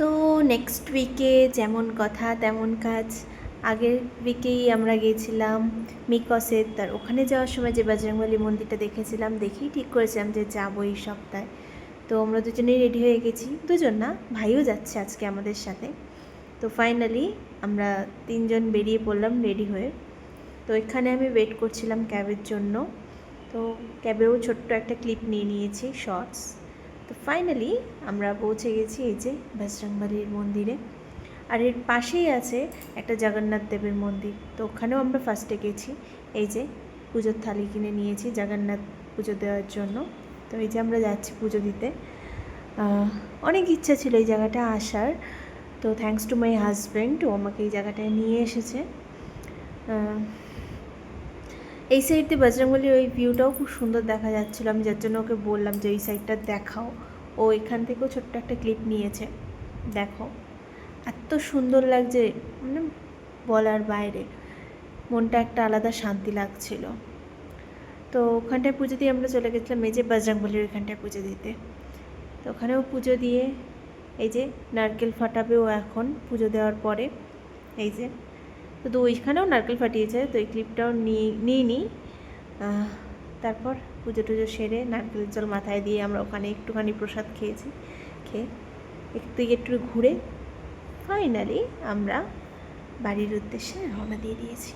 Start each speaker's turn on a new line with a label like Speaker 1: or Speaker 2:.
Speaker 1: তো নেক্সট উইকে যেমন কথা তেমন কাজ। আগের উইকেই আমরা গিয়েছিলাম মিকসে, তার ওখানে যাওয়ার সময় যে বজরংবলী মন্দিরটা দেখেছিলাম, দেখেই ঠিক করেছিলাম যে যাবো এই সপ্তাহে। তো আমরা দুজনেই রেডি হয়ে গেছি, দুজন না, ভাইও যাচ্ছে আজকে আমাদের সাথে। তো ফাইনালি আমরা তিনজন বেরিয়ে পড়লাম রেডি হয়ে। তো এখানে আমি ওয়েট করছিলাম ক্যাবের জন্য। তো ক্যাবেও ছোট্ট একটা ক্লিপ নিয়ে নিয়েছি, শর্টস। তো ফাইনালি আমরা পৌঁছে গেছি এই যে বজরংবলীর মন্দিরে। আর এর পাশেই আছে একটা জগন্নাথ দেবের মন্দির, তো ওখানেও আমরা ফার্স্টে গেছি। এই যে পুজোর থালি কিনে নিয়েছি জগন্নাথ পুজো দেওয়ার জন্য। তো এই যে আমরা যাচ্ছি পুজো দিতে। অনেক ইচ্ছা ছিল এই জায়গাটা আসার, তো থ্যাঙ্কস টু মাই হাজব্যান্ড, ও আমাকে এই জায়গাটায় নিয়ে এসেছে। এই সাইডে বজরংবলীর ওই ভিউটাও খুব সুন্দর দেখা যাচ্ছিলো, আমি যার জন্য ওকে বললাম যে ওই সাইডটা দেখাও। ও এখান থেকেও ছোট্ট একটা ক্লিপ নিয়েছে, দেখো এত সুন্দর লাগছে, মানে বলার বাইরে, মনটা একটা আলাদা শান্তি লাগছিল। তো ওখানটায় পুজো দিয়ে আমরা চলে গেছিলাম এই যে বজরংবলীর ওইখানটায় পুজো দিতে। তো ওখানেও পুজো দিয়ে এই যে নারকেল ফাটাবেও এখন পুজো দেওয়ার পরে। এই যে তো ওইখানেও নারকেল ফাটিয়েছে, তো এই ক্লিপটাও নিয়ে নিই। তারপর পুজো টুজো সেরে নারকেলের জল মাথায় দিয়ে আমরা ওখানে একটুখানি প্রসাদ খেয়েছি, খেয়ে একটু ঘুরে ফাইনালি আমরা বাড়ির উদ্দেশ্যে রওনা দিয়ে দিয়েছি।